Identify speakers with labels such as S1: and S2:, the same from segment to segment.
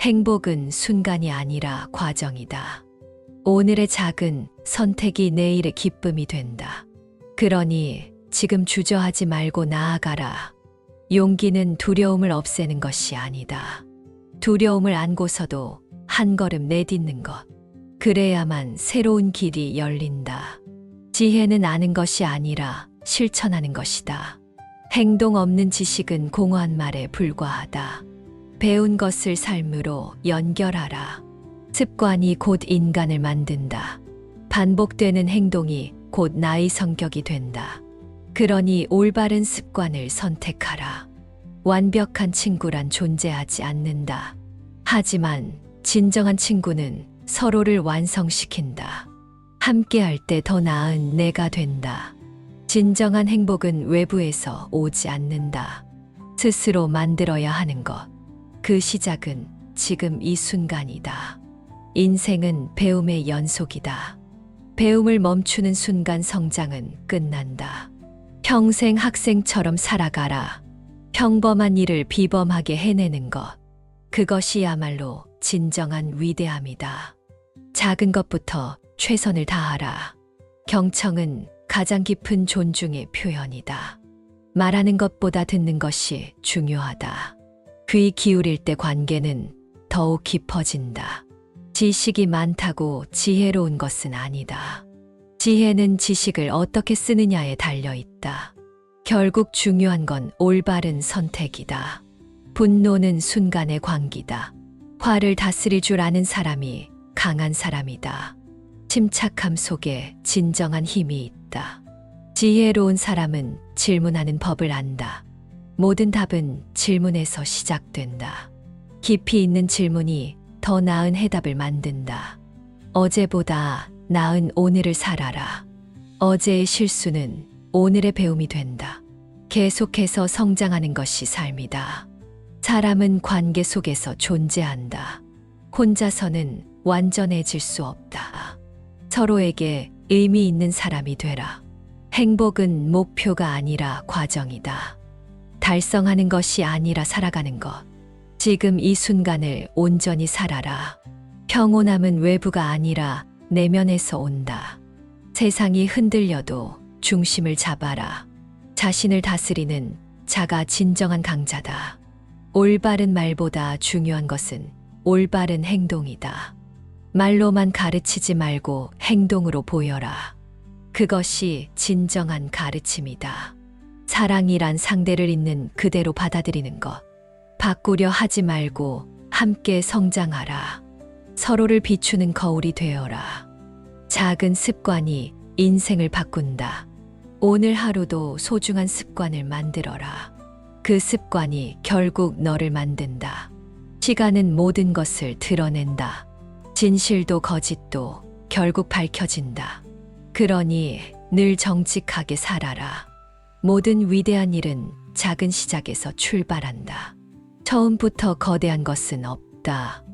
S1: 행복은 순간이 아니라 과정이다. 오늘의 작은 선택이 내일의 기쁨이 된다. 그러니 지금 주저하지 말고 나아가라. 용기는 두려움을 없애는 것이 아니다. 두려움을 안고서도 한 걸음 내딛는 것. 그래야만 새로운 길이 열린다. 지혜는 아는 것이 아니라 실천하는 것이다. 행동 없는 지식은 공허한 말에 불과하다. 배운 것을 삶으로 연결하라. 습관이 곧 인간을 만든다. 반복되는 행동이 곧 나의 성격이 된다. 그러니 올바른 습관을 선택하라. 완벽한 친구란 존재하지 않는다. 하지만 진정한 친구는 서로를 완성시킨다. 함께할 때 더 나은 내가 된다. 진정한 행복은 외부에서 오지 않는다. 스스로 만들어야 하는 것. 그 시작은 지금 이 순간이다. 인생은 배움의 연속이다. 배움을 멈추는 순간 성장은 끝난다. 평생 학생처럼 살아가라. 평범한 일을 비범하게 해내는 것. 그것이야말로 진정한 위대함이다. 작은 것부터 최선을 다하라. 경청은 가장 깊은 존중의 표현이다. 말하는 것보다 듣는 것이 중요하다. 귀 기울일 때 관계는 더욱 깊어진다. 지식이 많다고 지혜로운 것은 아니다. 지혜는 지식을 어떻게 쓰느냐에 달려 있다. 결국 중요한 건 올바른 선택이다. 분노는 순간의 광기다. 화를 다스릴 줄 아는 사람이 강한 사람이다. 침착함 속에 진정한 힘이 있다. 지혜로운 사람은 질문하는 법을 안다. 모든 답은 질문에서 시작된다. 깊이 있는 질문이 더 나은 해답을 만든다. 어제보다 나은 오늘을 살아라. 어제의 실수는 오늘의 배움이 된다. 계속해서 성장하는 것이 삶이다. 사람은 관계 속에서 존재한다. 혼자서는 완전해질 수 없다. 서로에게 의미 있는 사람이 되라. 행복은 목표가 아니라 과정이다. 달성하는 것이 아니라 살아가는 것. 지금 이 순간을 온전히 살아라. 평온함은 외부가 아니라 내면에서 온다. 세상이 흔들려도 중심을 잡아라. 자신을 다스리는 자가 진정한 강자다. 올바른 말보다 중요한 것은 올바른 행동이다. 말로만 가르치지 말고 행동으로 보여라. 그것이 진정한 가르침이다. 사랑이란 상대를 있는 그대로 받아들이는 것. 바꾸려 하지 말고 함께 성장하라. 서로를 비추는 거울이 되어라. 작은 습관이 인생을 바꾼다. 오늘 하루도 소중한 습관을 만들어라. 그 습관이 결국 너를 만든다. 시간은 모든 것을 드러낸다. 진실도 거짓도 결국 밝혀진다. 그러니 늘 정직하게 살아라. 모든 위대한 일은 작은 시작에서 출발한다. 처음부터 거대한 것은 없다.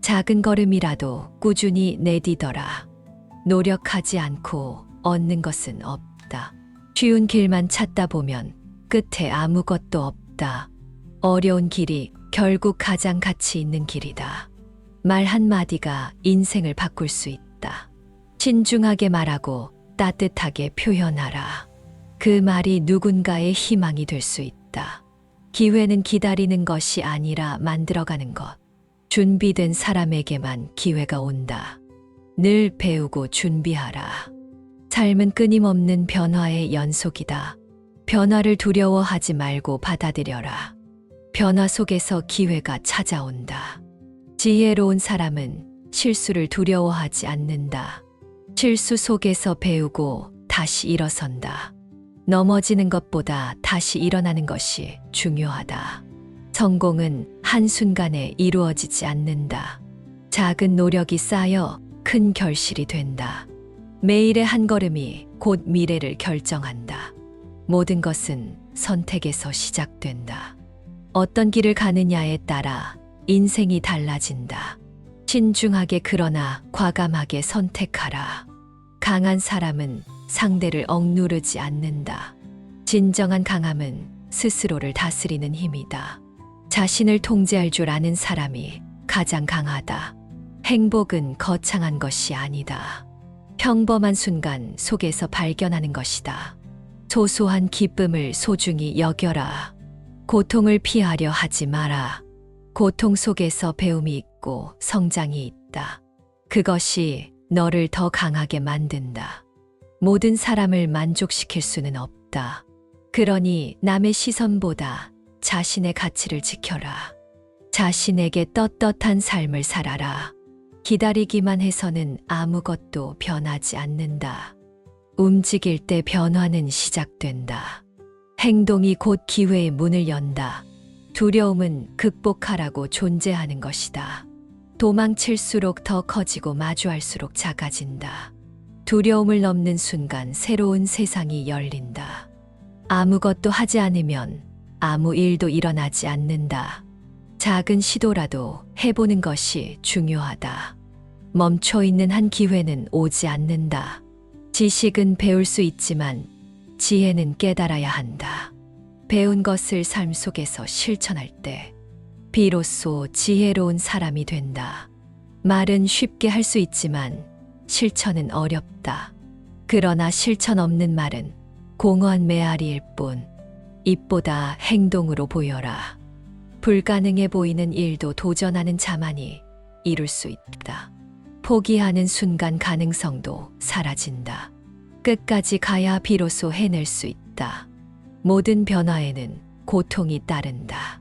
S1: 작은 걸음이라도 꾸준히 내디뎌라. 노력하지 않고 얻는 것은 없다. 쉬운 길만 찾다 보면 끝에 아무것도 없다. 어려운 길이 결국 가장 가치 있는 길이다. 말 한마디가 인생을 바꿀 수 있다. 신중하게 말하고 따뜻하게 표현하라. 그 말이 누군가의 희망이 될 수 있다. 기회는 기다리는 것이 아니라 만들어가는 것. 준비된 사람에게만 기회가 온다. 늘 배우고 준비하라. 삶은 끊임없는 변화의 연속이다. 변화를 두려워하지 말고 받아들여라. 변화 속에서 기회가 찾아온다. 지혜로운 사람은 실수를 두려워하지 않는다. 실수 속에서 배우고 다시 일어선다. 넘어지는 것보다 다시 일어나는 것이 중요하다. 성공은 한순간에 이루어지지 않는다. 작은 노력이 쌓여 큰 결실이 된다. 매일의 한 걸음이 곧 미래를 결정한다. 모든 것은 선택에서 시작된다. 어떤 길을 가느냐에 따라 인생이 달라진다. 신중하게 그러나 과감하게 선택하라. 강한 사람은 상대를 억누르지 않는다. 진정한 강함은 스스로를 다스리는 힘이다. 자신을 통제할 줄 아는 사람이 가장 강하다. 행복은 거창한 것이 아니다. 평범한 순간 속에서 발견하는 것이다. 소소한 기쁨을 소중히 여겨라. 고통을 피하려 하지 마라. 고통 속에서 배움이 있고 성장이 있다. 그것이 너를 더 강하게 만든다. 모든 사람을 만족시킬 수는 없다. 그러니 남의 시선보다 자신의 가치를 지켜라. 자신에게 떳떳한 삶을 살아라. 기다리기만 해서는 아무것도 변하지 않는다. 움직일 때 변화는 시작된다. 행동이 곧 기회의 문을 연다. 두려움은 극복하라고 존재하는 것이다. 도망칠수록 더 커지고 마주할수록 작아진다. 두려움을 넘는 순간 새로운 세상이 열린다. 아무것도 하지 않으면 아무 일도 일어나지 않는다. 작은 시도라도 해보는 것이 중요하다. 멈춰 있는 한 기회는 오지 않는다. 지식은 배울 수 있지만 지혜는 깨달아야 한다. 배운 것을 삶 속에서 실천할 때 비로소 지혜로운 사람이 된다. 말은 쉽게 할 수 있지만 실천은 어렵다. 그러나 실천 없는 말은 공허한 메아리일 뿐. 입보다 행동으로 보여라. 불가능해 보이는 일도 도전하는 자만이 이룰 수 있다. 포기하는 순간 가능성도 사라진다. 끝까지 가야 비로소 해낼 수 있다. 모든 변화에는 고통이 따른다.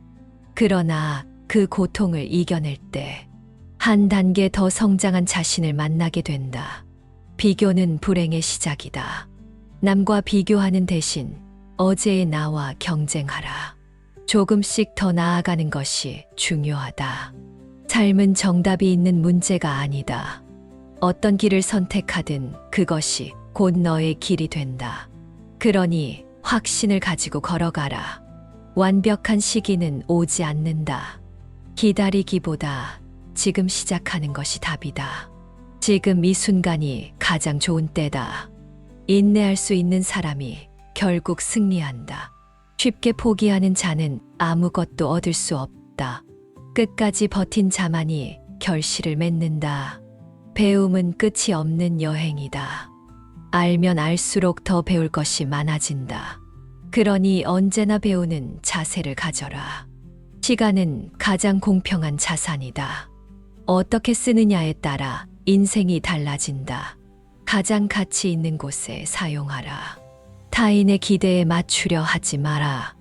S1: 그러나 그 고통을 이겨낼 때 한 단계 더 성장한 자신을 만나게 된다. 비교는 불행의 시작이다. 남과 비교하는 대신 어제의 나와 경쟁하라. 조금씩 더 나아가는 것이 중요하다. 삶은 정답이 있는 문제가 아니다. 어떤 길을 선택하든 그것이 곧 너의 길이 된다. 그러니 확신을 가지고 걸어가라. 완벽한 시기는 오지 않는다. 기다리기보다 지금 시작하는 것이 답이다. 지금 이 순간이 가장 좋은 때다. 인내할 수 있는 사람이 결국 승리한다. 쉽게 포기하는 자는 아무것도 얻을 수 없다. 끝까지 버틴 자만이 결실을 맺는다. 배움은 끝이 없는 여행이다. 알면 알수록 더 배울 것이 많아진다. 그러니 언제나 배우는 자세를 가져라. 시간은 가장 공평한 자산이다. 어떻게 쓰느냐에 따라 인생이 달라진다. 가장 가치 있는 곳에 사용하라. 타인의 기대에 맞추려 하지 마라.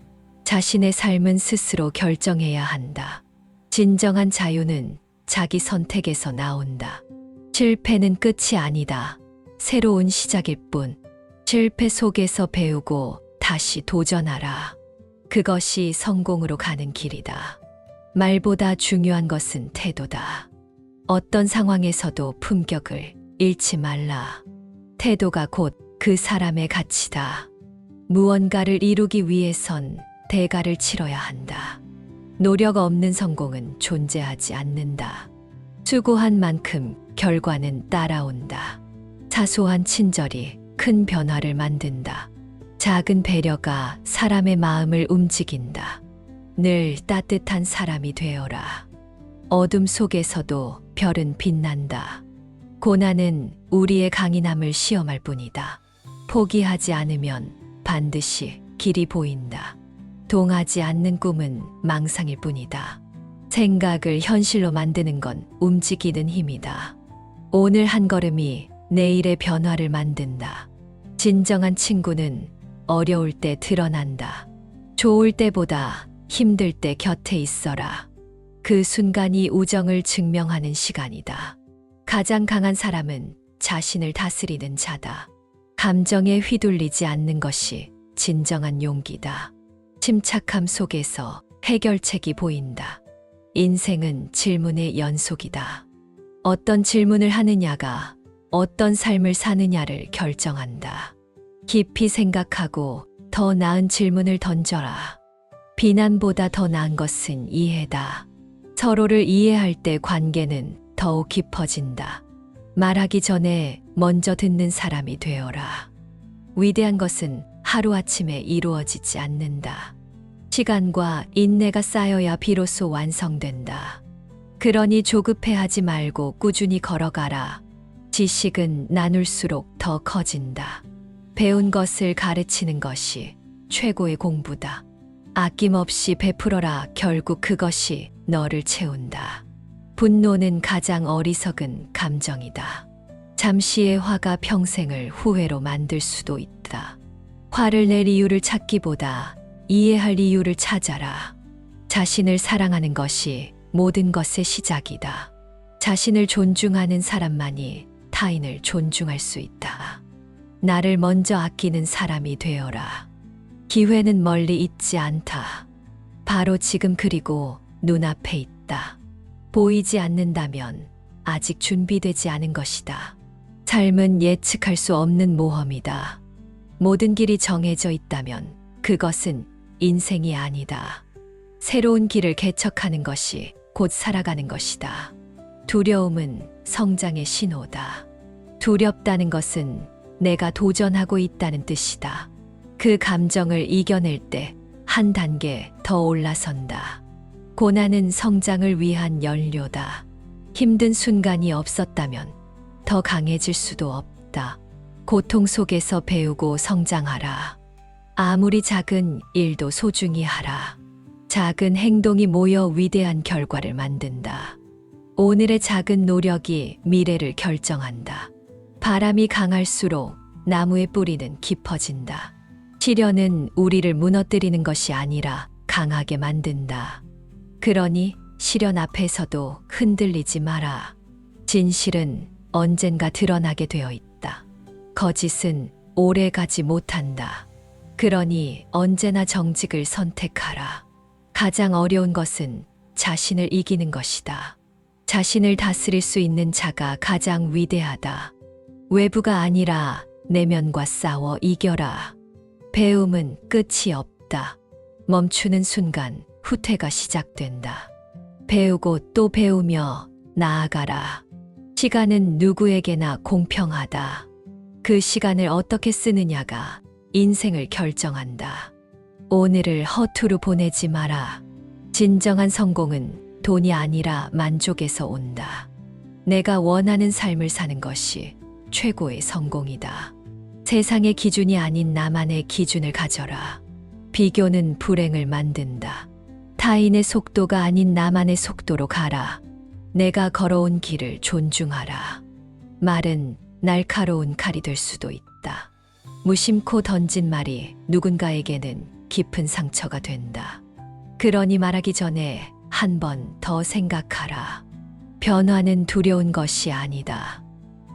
S1: 자신의 삶은 스스로 결정해야 한다. 진정한 자유는 자기 선택에서 나온다. 실패는 끝이 아니다. 새로운 시작일 뿐. 실패 속에서 배우고 다시 도전하라. 그것이 성공으로 가는 길이다. 말보다 중요한 것은 태도다. 어떤 상황에서도 품격을 잃지 말라. 태도가 곧 그 사람의 가치다. 무언가를 이루기 위해선 대가를 치러야 한다. 노력 없는 성공은 존재하지 않는다. 수고한 만큼 결과는 따라온다. 사소한 친절이 큰 변화를 만든다. 작은 배려가 사람의 마음을 움직인다. 늘 따뜻한 사람이 되어라. 어둠 속에서도 별은 빛난다. 고난은 우리의 강인함을 시험할 뿐이다. 포기하지 않으면 반드시 길이 보인다. 동하지 않는 꿈은 망상일 뿐이다. 생각을 현실로 만드는 건 움직이는 힘이다. 오늘 한 걸음이 내일의 변화를 만든다. 진정한 친구는 어려울 때 드러난다. 좋을 때보다 힘들 때 곁에 있어라. 그 순간이 우정을 증명하는 시간이다. 가장 강한 사람은 자신을 다스리는 자다. 감정에 휘둘리지 않는 것이 진정한 용기다. 침착함 속에서 해결책이 보인다. 인생은 질문의 연속이다. 어떤 질문을 하느냐가 어떤 삶을 사느냐를 결정한다. 깊이 생각하고 더 나은 질문을 던져라. 비난보다 더 나은 것은 이해다. 서로를 이해할 때 관계는 더욱 깊어진다. 말하기 전에 먼저 듣는 사람이 되어라. 위대한 것은 하루아침에 이루어지지 않는다. 시간과 인내가 쌓여야 비로소 완성된다. 그러니 조급해하지 말고 꾸준히 걸어가라. 지식은 나눌수록 더 커진다. 배운 것을 가르치는 것이 최고의 공부다. 아낌없이 베풀어라. 결국 그것이 너를 채운다. 분노는 가장 어리석은 감정이다. 잠시의 화가 평생을 후회로 만들 수도 있다. 화를 낼 이유를 찾기보다 이해할 이유를 찾아라. 자신을 사랑하는 것이 모든 것의 시작이다. 자신을 존중하는 사람만이 타인을 존중할 수 있다. 나를 먼저 아끼는 사람이 되어라. 기회는 멀리 있지 않다. 바로 지금 그리고 눈앞에 있다. 보이지 않는다면 아직 준비되지 않은 것이다. 삶은 예측할 수 없는 모험이다. 모든 길이 정해져 있다면 그것은 인생이 아니다. 새로운 길을 개척하는 것이 곧 살아가는 것이다. 두려움은 성장의 신호다. 두렵다는 것은 내가 도전하고 있다는 뜻이다. 그 감정을 이겨낼 때 한 단계 더 올라선다. 고난은 성장을 위한 연료다. 힘든 순간이 없었다면 더 강해질 수도 없다. 고통 속에서 배우고 성장하라. 아무리 작은 일도 소중히 하라. 작은 행동이 모여 위대한 결과를 만든다. 오늘의 작은 노력이 미래를 결정한다. 바람이 강할수록 나무의 뿌리는 깊어진다. 시련은 우리를 무너뜨리는 것이 아니라 강하게 만든다. 그러니 시련 앞에서도 흔들리지 마라. 진실은 언젠가 드러나게 되어 있다. 거짓은 오래 가지 못한다. 그러니 언제나 정직을 선택하라. 가장 어려운 것은 자신을 이기는 것이다. 자신을 다스릴 수 있는 자가 가장 위대하다. 외부가 아니라 내면과 싸워 이겨라. 배움은 끝이 없다. 멈추는 순간 후퇴가 시작된다. 배우고 또 배우며 나아가라. 시간은 누구에게나 공평하다. 그 시간을 어떻게 쓰느냐가 인생을 결정한다. 오늘을 허투루 보내지 마라. 진정한 성공은 돈이 아니라 만족에서 온다. 내가 원하는 삶을 사는 것이 최고의 성공이다. 세상의 기준이 아닌 나만의 기준을 가져라. 비교는 불행을 만든다. 타인의 속도가 아닌 나만의 속도로 가라. 내가 걸어온 길을 존중하라. 말은 날카로운 칼이 될 수도 있다. 무심코 던진 말이 누군가에게는 깊은 상처가 된다. 그러니 말하기 전에 한 번 더 생각하라. 변화는 두려운 것이 아니다.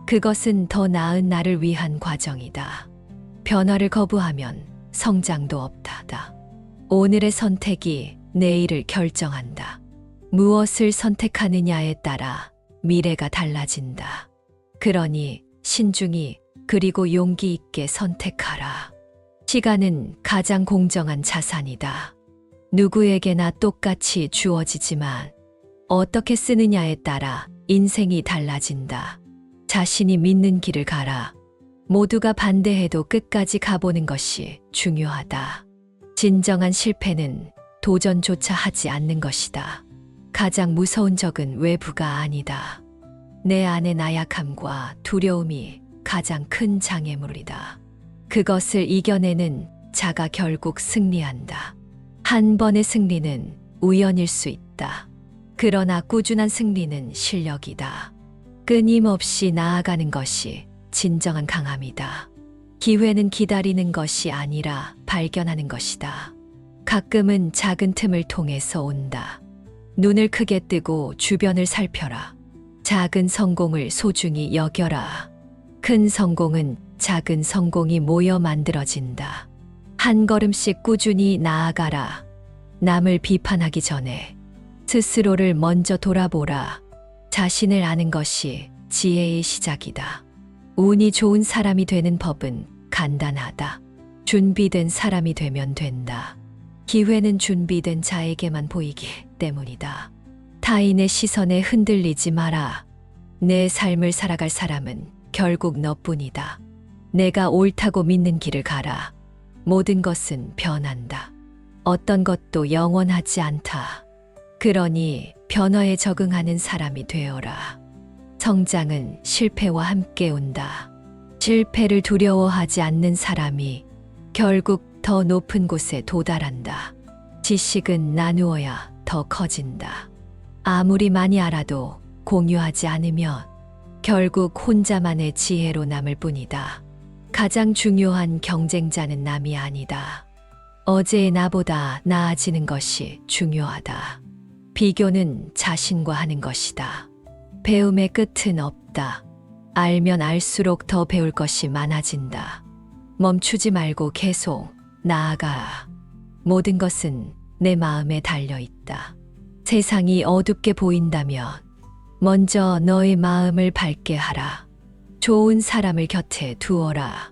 S1: 그것은 더 나은 나를 위한 과정이다. 변화를 거부하면 성장도 없다다. 오늘의 선택이 내일을 결정한다. 무엇을 선택하느냐에 따라 미래가 달라진다. 그러니 신중히 그리고 용기 있게 선택하라. 시간은 가장 공정한 자산이다. 누구에게나 똑같이 주어지지만 어떻게 쓰느냐에 따라 인생이 달라진다. 자신이 믿는 길을 가라. 모두가 반대해도 끝까지 가보는 것이 중요하다. 진정한 실패는 도전조차 하지 않는 것이다. 가장 무서운 적은 외부가 아니다. 내 안의 나약함과 두려움이 가장 큰 장애물이다. 그것을 이겨내는 자가 결국 승리한다. 한 번의 승리는 우연일 수 있다. 그러나 꾸준한 승리는 실력이다. 끊임없이 나아가는 것이 진정한 강함이다. 기회는 기다리는 것이 아니라 발견하는 것이다. 가끔은 작은 틈을 통해서 온다. 눈을 크게 뜨고 주변을 살펴라. 작은 성공을 소중히 여겨라. 큰 성공은 작은 성공이 모여 만들어진다. 한 걸음씩 꾸준히 나아가라. 남을 비판하기 전에 스스로를 먼저 돌아보라. 자신을 아는 것이 지혜의 시작이다. 운이 좋은 사람이 되는 법은 간단하다. 준비된 사람이 되면 된다. 기회는 준비된 자에게만 보이기 때문이다. 타인의 시선에 흔들리지 마라. 내 삶을 살아갈 사람은 결국 너뿐이다. 내가 옳다고 믿는 길을 가라. 모든 것은 변한다. 어떤 것도 영원하지 않다. 그러니 변화에 적응하는 사람이 되어라. 성장은 실패와 함께 온다. 실패를 두려워하지 않는 사람이 결국 더 높은 곳에 도달한다. 지식은 나누어야 더 커진다. 아무리 많이 알아도 공유하지 않으면 결국 혼자만의 지혜로 남을 뿐이다. 가장 중요한 경쟁자는 남이 아니다. 어제의 나보다 나아지는 것이 중요하다. 비교는 자신과 하는 것이다. 배움의 끝은 없다. 알면 알수록 더 배울 것이 많아진다. 멈추지 말고 계속 나아가라. 모든 것은 내 마음에 달려 있다. 세상이 어둡게 보인다면 먼저 너의 마음을 밝게 하라. 좋은 사람을 곁에 두어라.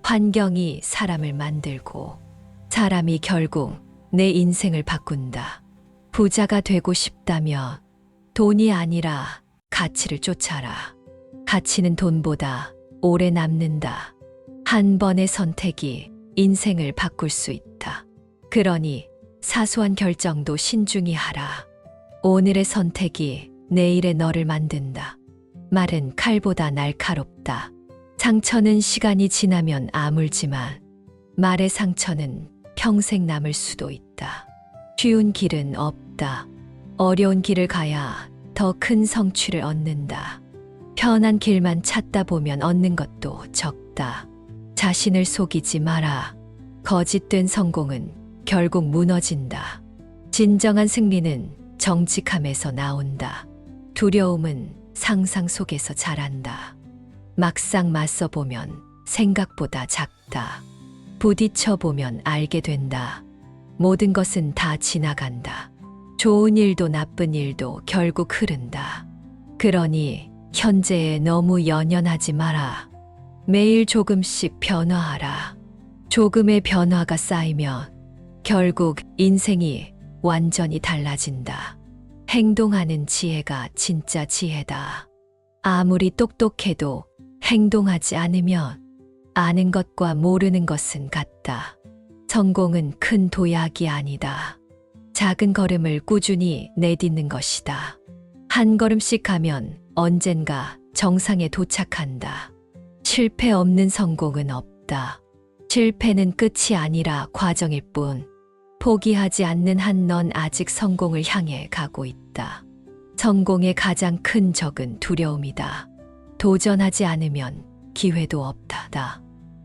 S1: 환경이 사람을 만들고 사람이 결국 내 인생을 바꾼다. 부자가 되고 싶다면 돈이 아니라 가치를 쫓아라. 가치는 돈보다 오래 남는다. 한 번의 선택이 인생을 바꿀 수 있다. 그러니 사소한 결정도 신중히 하라. 오늘의 선택이 내일의 너를 만든다. 말은 칼보다 날카롭다. 상처는 시간이 지나면 아물지만 말의 상처는 평생 남을 수도 있다. 쉬운 길은 없다. 어려운 길을 가야 더 큰 성취를 얻는다. 편한 길만 찾다 보면 얻는 것도 적다. 자신을 속이지 마라. 거짓된 성공은 결국 무너진다. 진정한 승리는 정직함에서 나온다. 두려움은 상상 속에서 자란다. 막상 맞서 보면 생각보다 작다. 부딪혀 보면 알게 된다. 모든 것은 다 지나간다. 좋은 일도 나쁜 일도 결국 흐른다. 그러니 현재에 너무 연연하지 마라. 매일 조금씩 변화하라. 조금의 변화가 쌓이면 결국 인생이 완전히 달라진다. 행동하는 지혜가 진짜 지혜다. 아무리 똑똑해도 행동하지 않으면 아는 것과 모르는 것은 같다. 성공은 큰 도약이 아니다. 작은 걸음을 꾸준히 내딛는 것이다. 한 걸음씩 가면 언젠가 정상에 도착한다. 실패 없는 성공은 없다. 실패는 끝이 아니라 과정일 뿐. 포기하지 않는 한 넌 아직 성공을 향해 가고 있다. 성공의 가장 큰 적은 두려움이다. 도전하지 않으면 기회도 없다.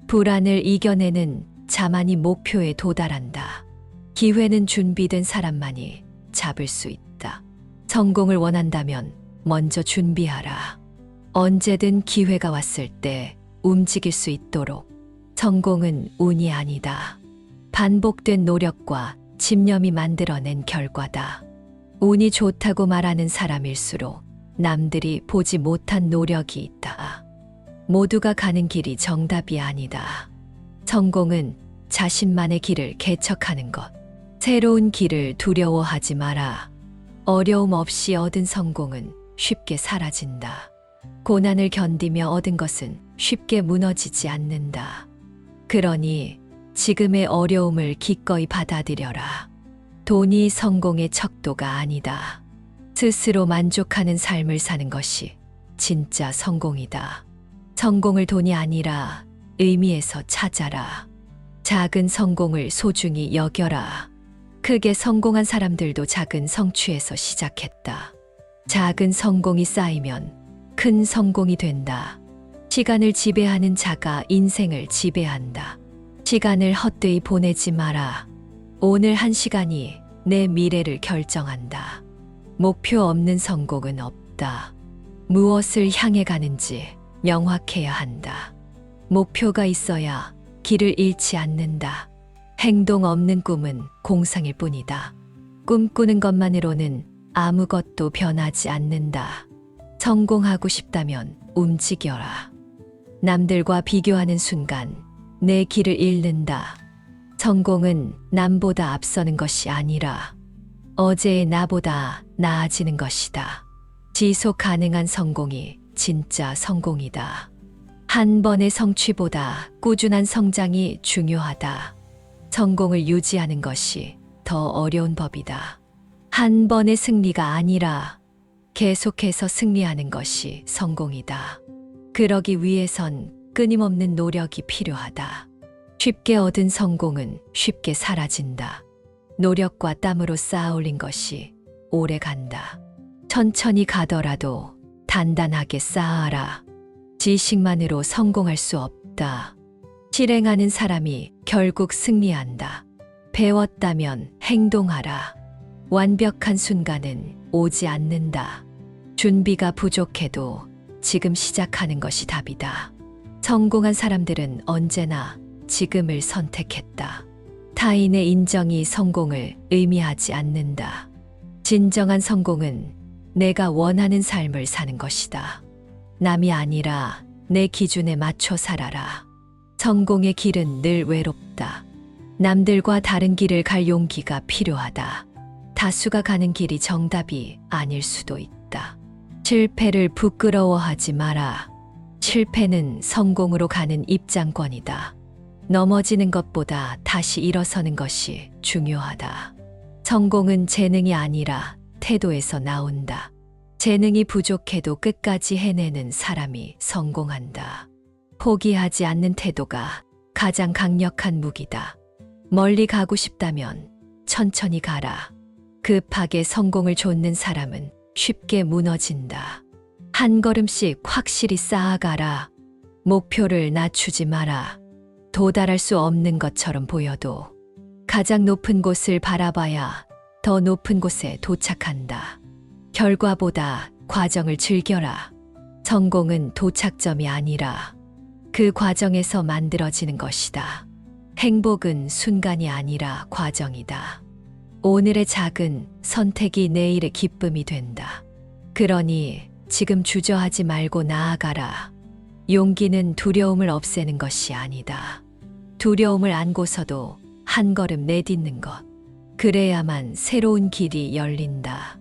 S1: 불안을 이겨내는 자만이 목표에 도달한다. 기회는 준비된 사람만이 잡을 수 있다. 성공을 원한다면 먼저 준비하라. 언제든 기회가 왔을 때 움직일 수 있도록. 성공은 운이 아니다. 반복된 노력과 집념이 만들어낸 결과다. 운이 좋다고 말하는 사람일수록 남들이 보지 못한 노력이 있다. 모두가 가는 길이 정답이 아니다. 성공은 자신만의 길을 개척하는 것. 새로운 길을 두려워하지 마라. 어려움 없이 얻은 성공은 쉽게 사라진다. 고난을 견디며 얻은 것은 쉽게 무너지지 않는다. 그러니 지금의 어려움을 기꺼이 받아들여라. 돈이 성공의 척도가 아니다. 스스로 만족하는 삶을 사는 것이 진짜 성공이다. 성공을 돈이 아니라 의미에서 찾아라. 작은 성공을 소중히 여겨라. 크게 성공한 사람들도 작은 성취에서 시작했다. 작은 성공이 쌓이면 큰 성공이 된다. 시간을 지배하는 자가 인생을 지배한다. 시간을 헛되이 보내지 마라. 오늘 한 시간이 내 미래를 결정한다. 목표 없는 성공은 없다. 무엇을 향해 가는지 명확해야 한다. 목표가 있어야 길을 잃지 않는다. 행동 없는 꿈은 공상일 뿐이다. 꿈꾸는 것만으로는 아무것도 변하지 않는다. 성공하고 싶다면 움직여라. 남들과 비교하는 순간 내 길을 잃는다. 성공은 남보다 앞서는 것이 아니라 어제의 나보다 나아지는 것이다. 지속 가능한 성공이 진짜 성공이다. 한 번의 성취보다 꾸준한 성장이 중요하다. 성공을 유지하는 것이 더 어려운 법이다. 한 번의 승리가 아니라 계속해서 승리하는 것이 성공이다. 그러기 위해선 끊임없는 노력이 필요하다. 쉽게 얻은 성공은 쉽게 사라진다. 노력과 땀으로 쌓아 올린 것이 오래 간다. 천천히 가더라도 단단하게 쌓아라. 지식만으로 성공할 수 없다. 실행하는 사람이 결국 승리한다. 배웠다면 행동하라. 완벽한 순간은 오지 않는다. 준비가 부족해도 지금 시작하는 것이 답이다. 성공한 사람들은 언제나 지금을 선택했다. 타인의 인정이 성공을 의미하지 않는다. 진정한 성공은 내가 원하는 삶을 사는 것이다. 남이 아니라 내 기준에 맞춰 살아라. 성공의 길은 늘 외롭다. 남들과 다른 길을 갈 용기가 필요하다. 다수가 가는 길이 정답이 아닐 수도 있다. 실패를 부끄러워하지 마라. 실패는 성공으로 가는 입장권이다. 넘어지는 것보다 다시 일어서는 것이 중요하다. 성공은 재능이 아니라 태도에서 나온다. 재능이 부족해도 끝까지 해내는 사람이 성공한다. 포기하지 않는 태도가 가장 강력한 무기다. 멀리 가고 싶다면 천천히 가라. 급하게 성공을 좇는 사람은 쉽게 무너진다. 한 걸음씩 확실히 쌓아가라. 목표를 낮추지 마라. 도달할 수 없는 것처럼 보여도 가장 높은 곳을 바라봐야 더 높은 곳에 도착한다. 결과보다 과정을 즐겨라. 성공은 도착점이 아니라 그 과정에서 만들어지는 것이다. 행복은 순간이 아니라 과정이다. 오늘의 작은 선택이 내일의 기쁨이 된다. 그러니 지금 주저하지 말고 나아가라. 용기는 두려움을 없애는 것이 아니다. 두려움을 안고서도 한 걸음 내딛는 것. 그래야만 새로운 길이 열린다.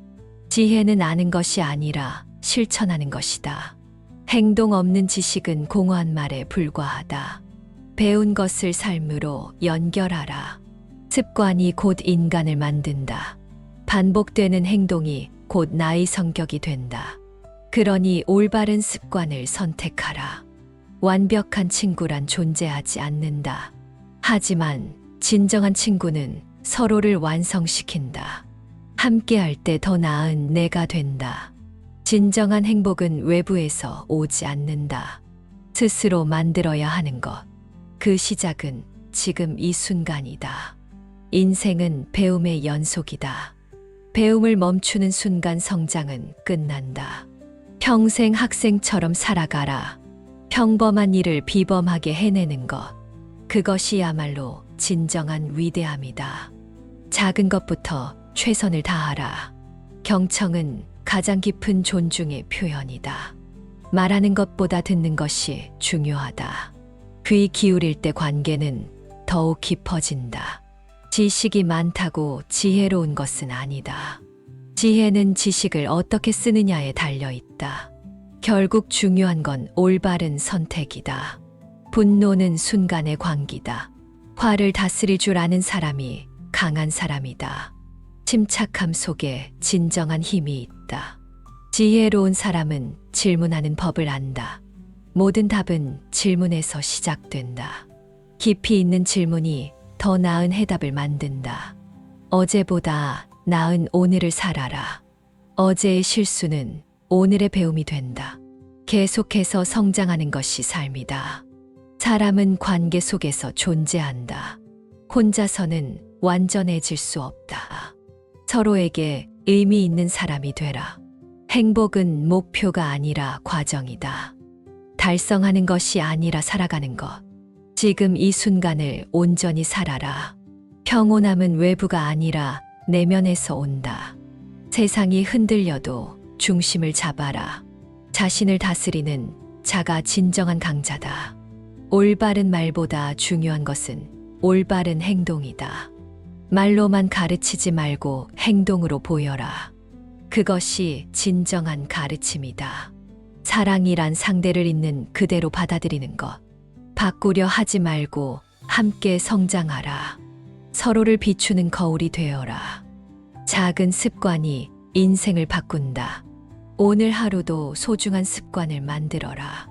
S1: 지혜는 아는 것이 아니라 실천하는 것이다. 행동 없는 지식은 공허한 말에 불과하다. 배운 것을 삶으로 연결하라. 습관이 곧 인간을 만든다. 반복되는 행동이 곧 나의 성격이 된다. 그러니 올바른 습관을 선택하라. 완벽한 친구란 존재하지 않는다. 하지만 진정한 친구는 서로를 완성시킨다. 함께할 때 더 나은 내가 된다. 진정한 행복은 외부에서 오지 않는다. 스스로 만들어야 하는 것. 그 시작은 지금 이 순간이다. 인생은 배움의 연속이다. 배움을 멈추는 순간 성장은 끝난다. 평생 학생처럼 살아가라. 평범한 일을 비범하게 해내는 것. 그것이야말로 진정한 위대함이다. 작은 것부터 최선을 다하라. 경청은 가장 깊은 존중의 표현이다. 말하는 것보다 듣는 것이 중요하다. 귀 기울일 때 관계는 더욱 깊어진다. 지식이 많다고 지혜로운 것은 아니다. 지혜는 지식을 어떻게 쓰느냐에 달려 있다. 결국 중요한 건 올바른 선택이다. 분노는 순간의 광기다. 화를 다스릴 줄 아는 사람이 강한 사람이다. 침착함 속에 진정한 힘이 있다. 지혜로운 사람은 질문하는 법을 안다. 모든 답은 질문에서 시작된다. 깊이 있는 질문이 더 나은 해답을 만든다. 어제보다 나은 오늘을 살아라. 어제의 실수는 오늘의 배움이 된다. 계속해서 성장하는 것이 삶이다. 사람은 관계 속에서 존재한다. 혼자서는 완전해질 수 없다. 서로에게 의미 있는 사람이 되라. 행복은 목표가 아니라 과정이다. 달성하는 것이 아니라 살아가는 것. 지금 이 순간을 온전히 살아라. 평온함은 외부가 아니라 내면에서 온다. 세상이 흔들려도 중심을 잡아라. 자신을 다스리는 자가 진정한 강자다. 올바른 말보다 중요한 것은 올바른 행동이다. 말로만 가르치지 말고 행동으로 보여라. 그것이 진정한 가르침이다. 사랑이란 상대를 있는 그대로 받아들이는 것. 바꾸려 하지 말고 함께 성장하라. 서로를 비추는 거울이 되어라. 작은 습관이 인생을 바꾼다. 오늘 하루도 소중한 습관을 만들어라.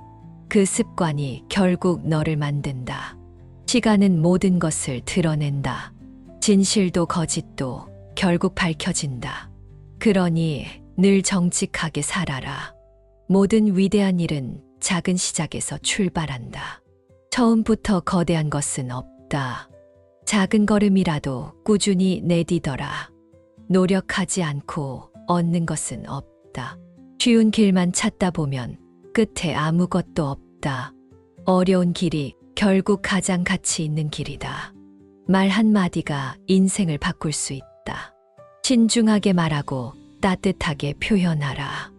S1: 그 습관이 결국 너를 만든다. 시간은 모든 것을 드러낸다. 진실도 거짓도 결국 밝혀진다. 그러니 늘 정직하게 살아라. 모든 위대한 일은 작은 시작에서 출발한다. 처음부터 거대한 것은 없다. 작은 걸음이라도 꾸준히 내디뎌라. 노력하지 않고 얻는 것은 없다. 쉬운 길만 찾다 보면 끝에 아무것도 없다. 어려운 길이 결국 가장 가치 있는 길이다. 말 한마디가 인생을 바꿀 수 있다. 신중하게 말하고 따뜻하게 표현하라.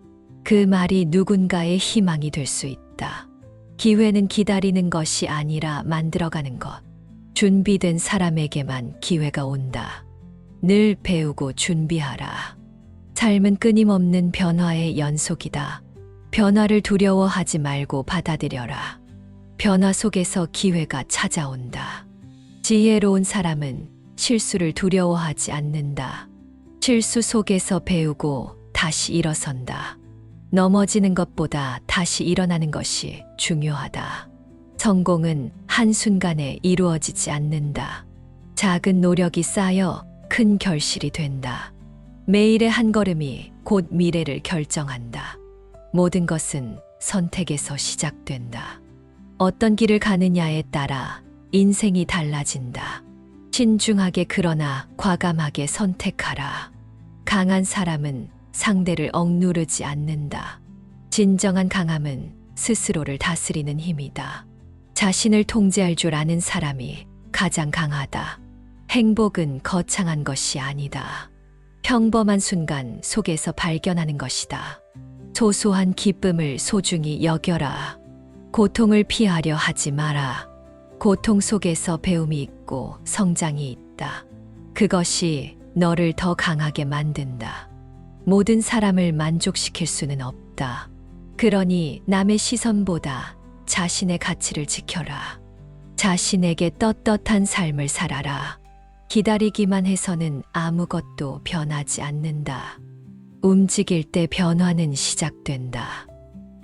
S1: 그 말이 누군가의 희망이 될 수 있다. 기회는 기다리는 것이 아니라 만들어가는 것. 준비된 사람에게만 기회가 온다. 늘 배우고 준비하라. 삶은 끊임없는 변화의 연속이다. 변화를 두려워하지 말고 받아들여라. 변화 속에서 기회가 찾아온다. 지혜로운 사람은 실수를 두려워하지 않는다. 실수 속에서 배우고 다시 일어선다. 넘어지는 것보다 다시 일어나는 것이 중요하다. 성공은 한순간에 이루어지지 않는다. 작은 노력이 쌓여 큰 결실이 된다. 매일의 한 걸음이 곧 미래를 결정한다. 모든 것은 선택에서 시작된다. 어떤 길을 가느냐에 따라 인생이 달라진다. 신중하게 그러나 과감하게 선택하라. 강한 사람은 상대를 억누르지 않는다. 진정한 강함은 스스로를 다스리는 힘이다. 자신을 통제할 줄 아는 사람이 가장 강하다. 행복은 거창한 것이 아니다. 평범한 순간 속에서 발견하는 것이다. 소소한 기쁨을 소중히 여겨라. 고통을 피하려 하지 마라. 고통 속에서 배움이 있고 성장이 있다. 그것이 너를 더 강하게 만든다. 모든 사람을 만족시킬 수는 없다. 그러니 남의 시선보다 자신의 가치를 지켜라. 자신에게 떳떳한 삶을 살아라. 기다리기만 해서는 아무것도 변하지 않는다. 움직일 때 변화는 시작된다.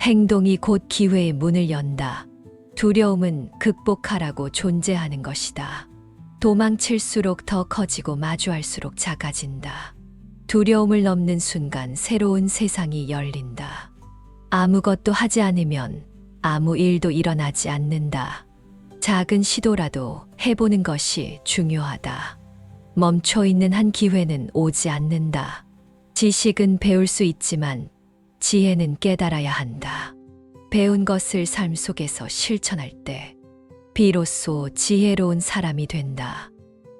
S1: 행동이 곧 기회의 문을 연다. 두려움은 극복하라고 존재하는 것이다. 도망칠수록 더 커지고 마주할수록 작아진다. 두려움을 넘는 순간 새로운 세상이 열린다. 아무것도 하지 않으면 아무 일도 일어나지 않는다. 작은 시도라도 해보는 것이 중요하다. 멈춰 있는 한 기회는 오지 않는다. 지식은 배울 수 있지만 지혜는 깨달아야 한다. 배운 것을 삶 속에서 실천할 때 비로소 지혜로운 사람이 된다.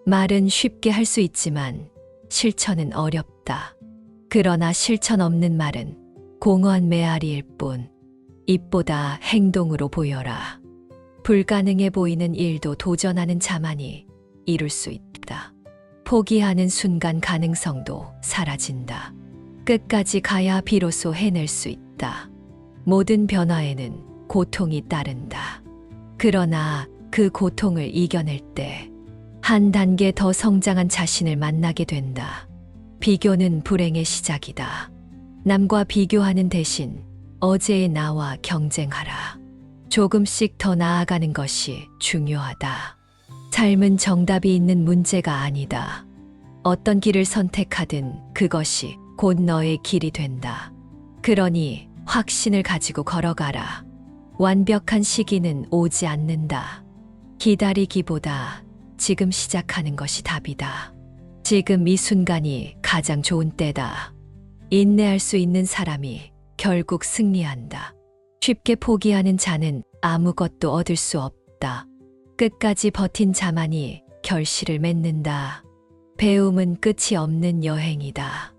S1: 말은 쉽게 할 수 있지만 실천은 어렵다. 그러나 실천 없는 말은 공허한 메아리일 뿐. 입보다 행동으로 보여라. 불가능해 보이는 일도 도전하는 자만이 이룰 수 있다. 포기하는 순간 가능성도 사라진다. 끝까지 가야 비로소 해낼 수 있다. 모든 변화에는 고통이 따른다. 그러나 그 고통을 이겨낼 때 한 단계 더 성장한 자신을 만나게 된다. 비교는 불행의 시작이다. 남과 비교하는 대신 어제의 나와 경쟁하라. 조금씩 더 나아가는 것이 중요하다. 삶은 정답이 있는 문제가 아니다. 어떤 길을 선택하든 그것이 곧 너의 길이 된다. 그러니 확신을 가지고 걸어가라. 완벽한 시기는 오지 않는다. 기다리기보다 지금 시작하는 것이 답이다. 지금 이 순간이 가장 좋은 때다. 인내할 수 있는 사람이 결국 승리한다. 쉽게 포기하는 자는 아무것도 얻을 수 없다. 끝까지 버틴 자만이 결실을 맺는다. 배움은 끝이 없는 여행이다.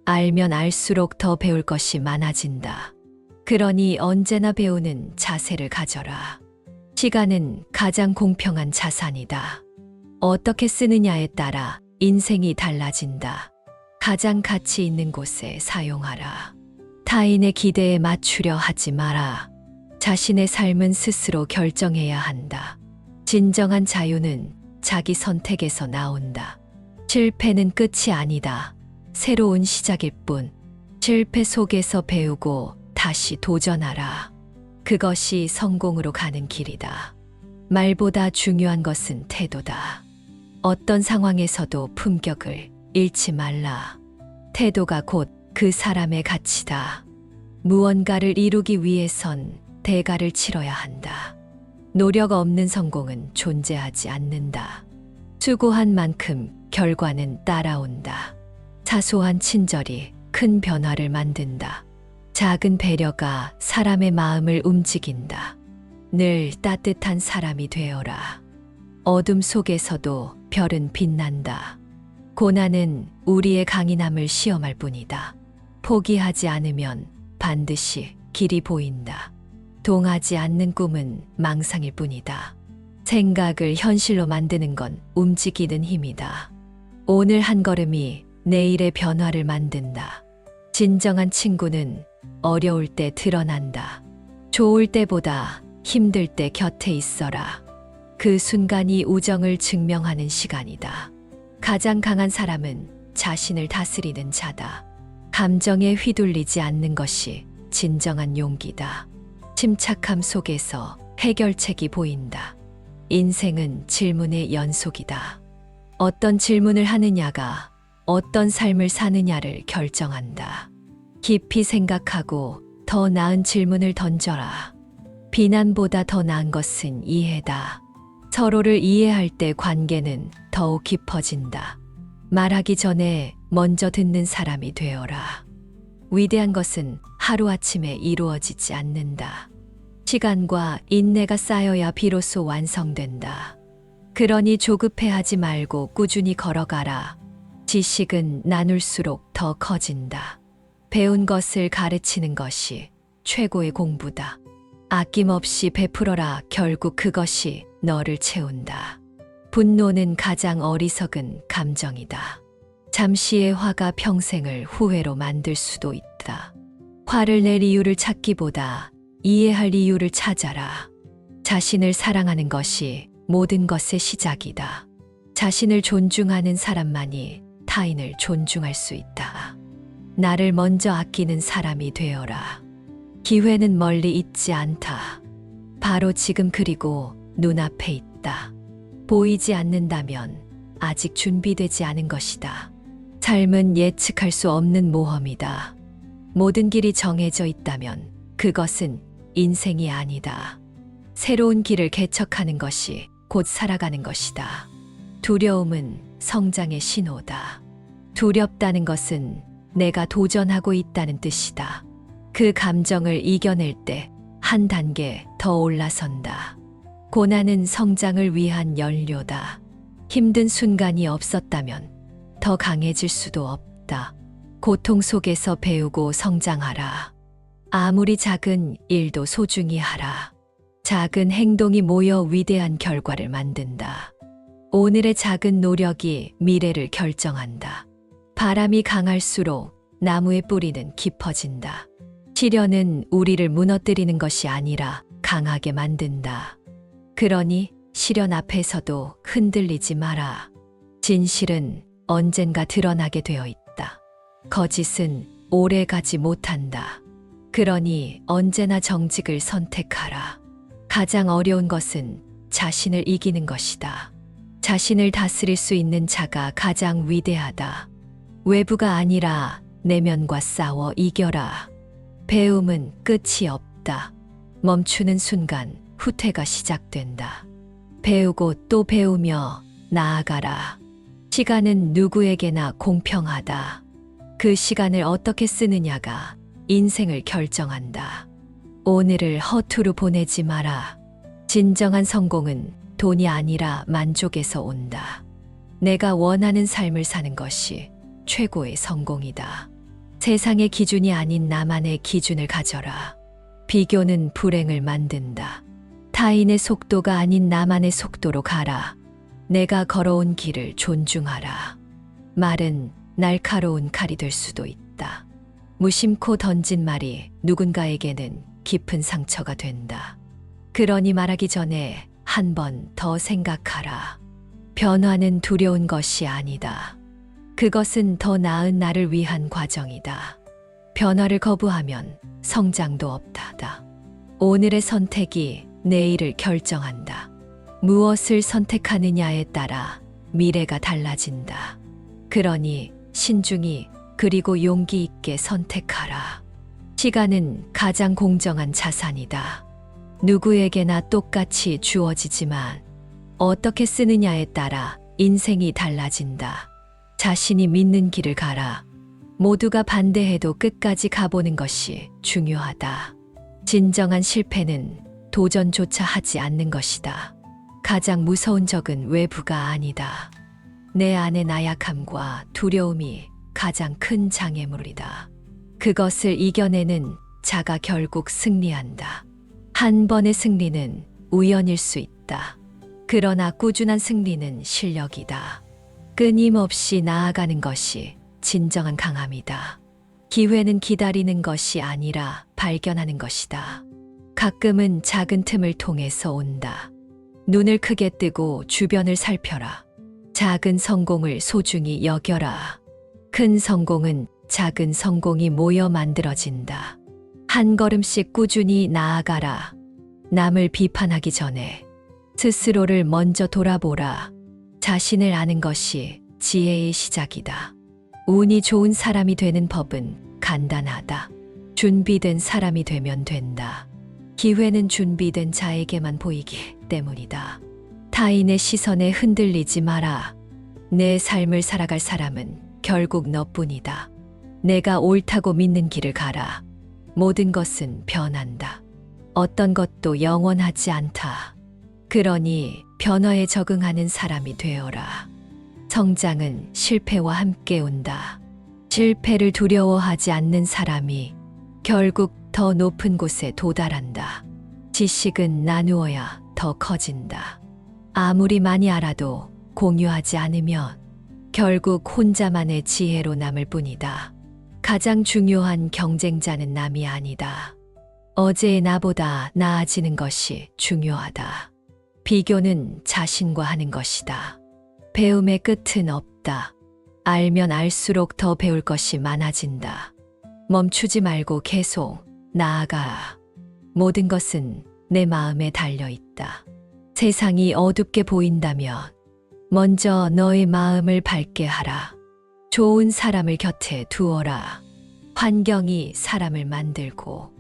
S1: 알면 알수록 더 배울 것이 많아진다. 그러니 언제나 배우는 자세를 가져라. 시간은 가장 공평한 자산이다. 어떻게 쓰느냐에 따라 인생이 달라진다. 가장 가치 있는 곳에 사용하라. 타인의 기대에 맞추려 하지 마라. 자신의 삶은 스스로 결정해야 한다. 진정한 자유는 자기 선택에서 나온다. 실패는 끝이 아니다. 새로운 시작일 뿐. 실패 속에서 배우고 다시 도전하라. 그것이 성공으로 가는 길이다. 말보다 중요한 것은 태도다. 어떤 상황에서도 품격을 잃지 말라. 태도가 곧 그 사람의 가치다. 무언가를 이루기 위해선 대가를 치러야 한다. 노력 없는 성공은 존재하지 않는다. 수고한 만큼 결과는 따라온다. 사소한 친절이 큰 변화를 만든다. 작은 배려가 사람의 마음을 움직인다. 늘 따뜻한 사람이 되어라. 어둠 속에서도 별은 빛난다. 고난은 우리의 강인함을 시험할 뿐이다. 포기하지 않으면 반드시 길이 보인다. 동하지 않는 꿈은 망상일 뿐이다. 생각을 현실로 만드는 건 움직이는 힘이다. 오늘 한 걸음이 내일의 변화를 만든다. 진정한 친구는 어려울 때 드러난다. 좋을 때보다 힘들 때 곁에 있어라. 그 순간이 우정을 증명하는 시간이다. 가장 강한 사람은 자신을 다스리는 자다. 감정에 휘둘리지 않는 것이 진정한 용기다. 침착함 속에서 해결책이 보인다. 인생은 질문의 연속이다. 어떤 질문을 하느냐가 어떤 삶을 사느냐를 결정한다. 깊이 생각하고 더 나은 질문을 던져라. 비난보다 더 나은 것은 이해다. 서로를 이해할 때 관계는 더욱 깊어진다. 말하기 전에 먼저 듣는 사람이 되어라. 위대한 것은 하루아침에 이루어지지 않는다. 시간과 인내가 쌓여야 비로소 완성된다. 그러니 조급해하지 말고 꾸준히 걸어가라. 지식은 나눌수록 더 커진다. 배운 것을 가르치는 것이 최고의 공부다. 아낌없이 베풀어라. 결국 그것이 너를 채운다. 분노는 가장 어리석은 감정이다. 잠시의 화가 평생을 후회로 만들 수도 있다. 화를 낼 이유를 찾기보다 이해할 이유를 찾아라. 자신을 사랑하는 것이 모든 것의 시작이다. 자신을 존중하는 사람만이 타인을 존중할 수 있다. 나를 먼저 아끼는 사람이 되어라. 기회는 멀리 있지 않다. 바로 지금 그리고 눈앞에 있다. 보이지 않는다면 아직 준비되지 않은 것이다. 삶은 예측할 수 없는 모험이다. 모든 길이 정해져 있다면 그것은 인생이 아니다. 새로운 길을 개척하는 것이 곧 살아가는 것이다. 두려움은 성장의 신호다. 두렵다는 것은 내가 도전하고 있다는 뜻이다. 그 감정을 이겨낼 때 한 단계 더 올라선다. 고난은 성장을 위한 연료다. 힘든 순간이 없었다면 더 강해질 수도 없다. 고통 속에서 배우고 성장하라. 아무리 작은 일도 소중히 하라. 작은 행동이 모여 위대한 결과를 만든다. 오늘의 작은 노력이 미래를 결정한다. 바람이 강할수록 나무의 뿌리는 깊어진다. 시련은 우리를 무너뜨리는 것이 아니라 강하게 만든다. 그러니 시련 앞에서도 흔들리지 마라. 진실은 언젠가 드러나게 되어 있다. 거짓은 오래 가지 못한다. 그러니 언제나 정직을 선택하라. 가장 어려운 것은 자신을 이기는 것이다. 자신을 다스릴 수 있는 자가 가장 위대하다. 외부가 아니라 내면과 싸워 이겨라. 배움은 끝이 없다. 멈추는 순간 후퇴가 시작된다. 배우고 또 배우며 나아가라. 시간은 누구에게나 공평하다. 그 시간을 어떻게 쓰느냐가 인생을 결정한다. 오늘을 허투루 보내지 마라. 진정한 성공은 돈이 아니라 만족에서 온다. 내가 원하는 삶을 사는 것이 최고의 성공이다. 세상의 기준이 아닌 나만의 기준을 가져라. 비교는 불행을 만든다. 타인의 속도가 아닌 나만의 속도로 가라. 내가 걸어온 길을 존중하라. 말은 날카로운 칼이 될 수도 있다. 무심코 던진 말이 누군가에게는 깊은 상처가 된다. 그러니 말하기 전에 한 번 더 생각하라. 변화는 두려운 것이 아니다. 그것은 더 나은 나를 위한 과정이다. 변화를 거부하면 성장도 없다다. 오늘의 선택이 내일을 결정한다. 무엇을 선택하느냐에 따라 미래가 달라진다. 그러니 신중히 그리고 용기 있게 선택하라. 시간은 가장 공정한 자산이다. 누구에게나 똑같이 주어지지만 어떻게 쓰느냐에 따라 인생이 달라진다. 자신이 믿는 길을 가라. 모두가 반대해도 끝까지 가보는 것이 중요하다. 진정한 실패는 도전조차 하지 않는 것이다. 가장 무서운 적은 외부가 아니다. 내 안의 나약함과 두려움이 가장 큰 장애물이다. 그것을 이겨내는 자가 결국 승리한다. 한 번의 승리는 우연일 수 있다. 그러나 꾸준한 승리는 실력이다. 끊임없이 나아가는 것이 진정한 강함이다. 기회는 기다리는 것이 아니라 발견하는 것이다. 가끔은 작은 틈을 통해서 온다. 눈을 크게 뜨고 주변을 살펴라. 작은 성공을 소중히 여겨라. 큰 성공은 작은 성공이 모여 만들어진다. 한 걸음씩 꾸준히 나아가라. 남을 비판하기 전에 스스로를 먼저 돌아보라. 자신을 아는 것이 지혜의 시작이다. 운이 좋은 사람이 되는 법은 간단하다. 준비된 사람이 되면 된다. 기회는 준비된 자에게만 보이기 때문이다. 타인의 시선에 흔들리지 마라. 내 삶을 살아갈 사람은 결국 너뿐이다. 내가 옳다고 믿는 길을 가라. 모든 것은 변한다. 어떤 것도 영원하지 않다. 그러니 변화에 적응하는 사람이 되어라. 성장은 실패와 함께 온다. 실패를 두려워하지 않는 사람이 결국 더 높은 곳에 도달한다. 지식은 나누어야 더 커진다. 아무리 많이 알아도 공유하지 않으면 결국 혼자만의 지혜로 남을 뿐이다. 가장 중요한 경쟁자는 남이 아니다. 어제의 나보다 나아지는 것이 중요하다. 비교는 자신과 하는 것이다. 배움의 끝은 없다. 알면 알수록 더 배울 것이 많아진다. 멈추지 말고 계속 나아가라. 모든 것은 내 마음에 달려 있다. 세상이 어둡게 보인다면 먼저 너의 마음을 밝게 하라. 좋은 사람을 곁에 두어라. 환경이 사람을 만들고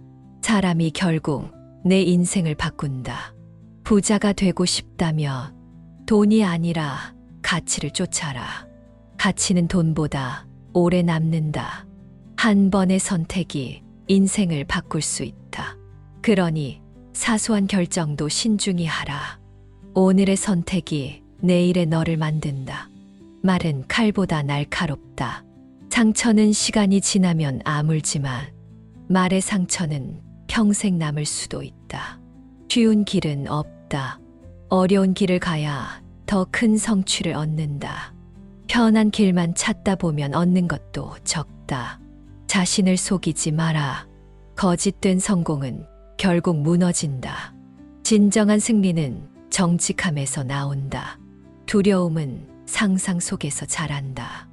S1: 사람이 결국 내 인생을 바꾼다. 부자가 되고 싶다면 돈이 아니라 가치를 쫓아라. 가치는 돈보다 오래 남는다. 한 번의 선택이 인생을 바꿀 수 있다. 그러니 사소한 결정도 신중히 하라. 오늘의 선택이 내일의 너를 만든다. 말은 칼보다 날카롭다. 상처는 시간이 지나면 아물지만 말의 상처는 평생 남을 수도 있다. 쉬운 길은 없다. 어려운 길을 가야 더 큰 성취를 얻는다. 편한 길만 찾다 보면 얻는 것도 적다. 자신을 속이지 마라. 거짓된 성공은 결국 무너진다. 진정한 승리는 정직함에서 나온다. 두려움은 상상 속에서 자란다.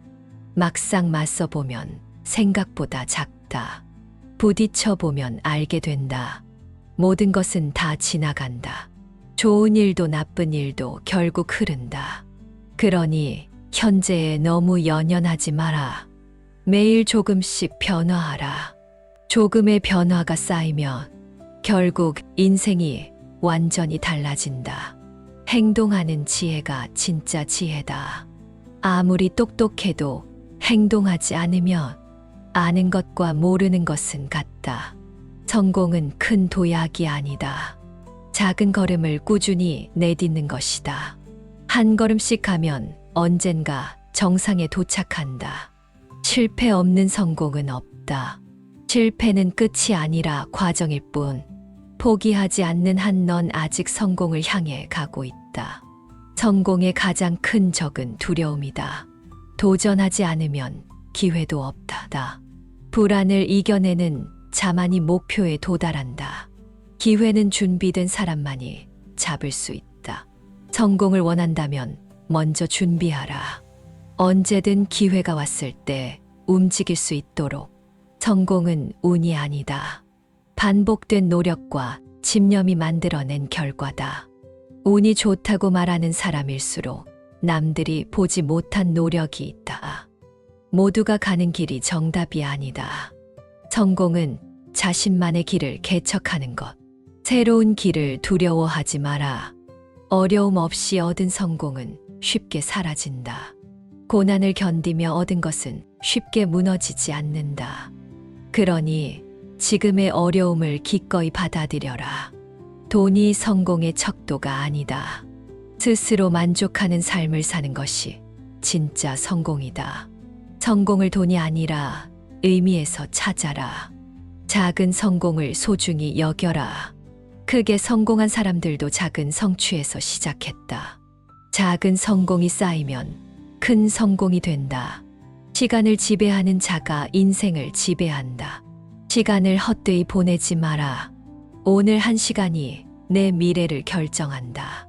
S1: 막상 맞서 보면 생각보다 작다. 부딪혀 보면 알게 된다. 모든 것은 다 지나간다. 좋은 일도 나쁜 일도 결국 흐른다. 그러니 현재에 너무 연연하지 마라. 매일 조금씩 변화하라. 조금의 변화가 쌓이면 결국 인생이 완전히 달라진다. 행동하는 지혜가 진짜 지혜다. 아무리 똑똑해도 행동하지 않으면 아는 것과 모르는 것은 같다. 성공은 큰 도약이 아니다. 작은 걸음을 꾸준히 내딛는 것이다. 한 걸음씩 가면 언젠가 정상에 도착한다. 실패 없는 성공은 없다. 실패는 끝이 아니라 과정일 뿐. 포기하지 않는 한 넌 아직 성공을 향해 가고 있다. 성공의 가장 큰 적은 두려움이다. 도전하지 않으면 기회도 없다. 불안을 이겨내는 자만이 목표에 도달한다. 기회는 준비된 사람만이 잡을 수 있다. 성공을 원한다면 먼저 준비하라. 언제든 기회가 왔을 때 움직일 수 있도록. 성공은 운이 아니다. 반복된 노력과 집념이 만들어낸 결과다. 운이 좋다고 말하는 사람일수록 남들이 보지 못한 노력이 있다. 모두가 가는 길이 정답이 아니다. 성공은 자신만의 길을 개척하는 것. 새로운 길을 두려워하지 마라. 어려움 없이 얻은 성공은 쉽게 사라진다. 고난을 견디며 얻은 것은 쉽게 무너지지 않는다. 그러니 지금의 어려움을 기꺼이 받아들여라. 돈이 성공의 척도가 아니다. 스스로 만족하는 삶을 사는 것이 진짜 성공이다. 성공을 돈이 아니라 의미에서 찾아라. 작은 성공을 소중히 여겨라. 크게 성공한 사람들도 작은 성취에서 시작했다. 작은 성공이 쌓이면 큰 성공이 된다. 시간을 지배하는 자가 인생을 지배한다. 시간을 헛되이 보내지 마라. 오늘 한 시간이 내 미래를 결정한다.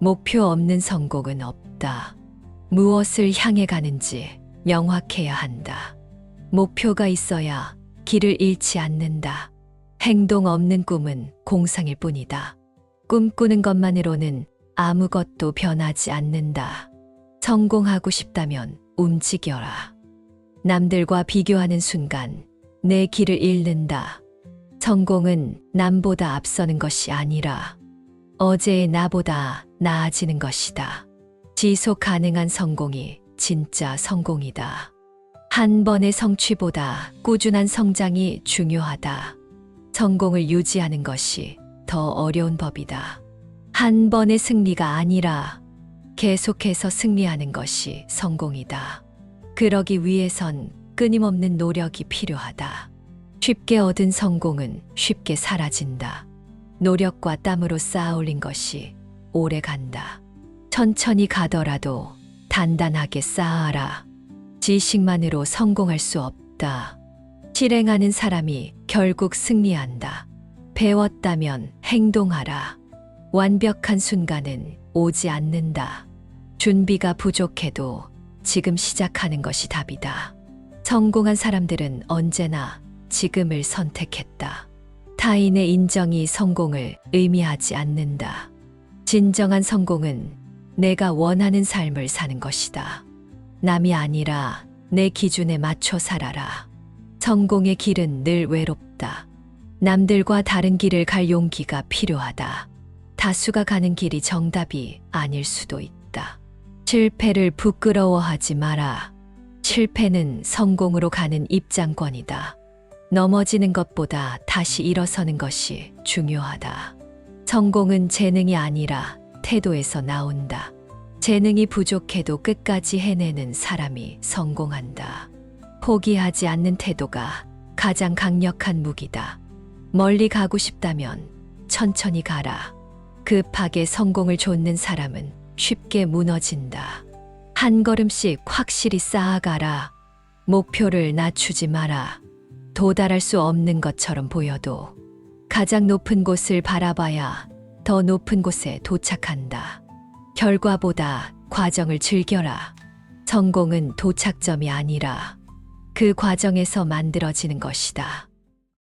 S1: 목표 없는 성공은 없다. 무엇을 향해 가는지 명확해야 한다. 목표가 있어야 길을 잃지 않는다. 행동 없는 꿈은 공상일 뿐이다. 꿈꾸는 것만으로는 아무것도 변하지 않는다. 성공하고 싶다면 움직여라. 남들과 비교하는 순간 내 길을 잃는다. 성공은 남보다 앞서는 것이 아니라 어제의 나보다 나아지는 것이다. 지속 가능한 성공이 진짜 성공이다. 한 번의 성취보다 꾸준한 성장이 중요하다. 성공을 유지하는 것이 더 어려운 법이다. 한 번의 승리가 아니라 계속해서 승리하는 것이 성공이다. 그러기 위해선 끊임없는 노력이 필요하다. 쉽게 얻은 성공은 쉽게 사라진다. 노력과 땀으로 쌓아 올린 것이 오래 간다. 천천히 가더라도 단단하게 쌓아라. 지식만으로 성공할 수 없다. 실행하는 사람이 결국 승리한다. 배웠다면 행동하라. 완벽한 순간은 오지 않는다. 준비가 부족해도 지금 시작하는 것이 답이다. 성공한 사람들은 언제나 지금을 선택했다. 타인의 인정이 성공을 의미하지 않는다. 진정한 성공은 내가 원하는 삶을 사는 것이다. 남이 아니라 내 기준에 맞춰 살아라. 성공의 길은 늘 외롭다. 남들과 다른 길을 갈 용기가 필요하다. 다수가 가는 길이 정답이 아닐 수도 있다. 실패를 부끄러워하지 마라. 실패는 성공으로 가는 입장권이다. 넘어지는 것보다 다시 일어서는 것이 중요하다. 성공은 재능이 아니라 태도에서 나온다. 재능이 부족해도 끝까지 해내는 사람이 성공한다. 포기하지 않는 태도가 가장 강력한 무기다. 멀리 가고 싶다면 천천히 가라. 급하게 성공을 좇는 사람은 쉽게 무너진다. 한 걸음씩 확실히 쌓아가라. 목표를 낮추지 마라. 도달할 수 없는 것처럼 보여도 가장 높은 곳을 바라봐야 더 높은 곳에 도착한다. 결과보다 과정을 즐겨라. 성공은 도착점이 아니라 그 과정에서 만들어지는 것이다.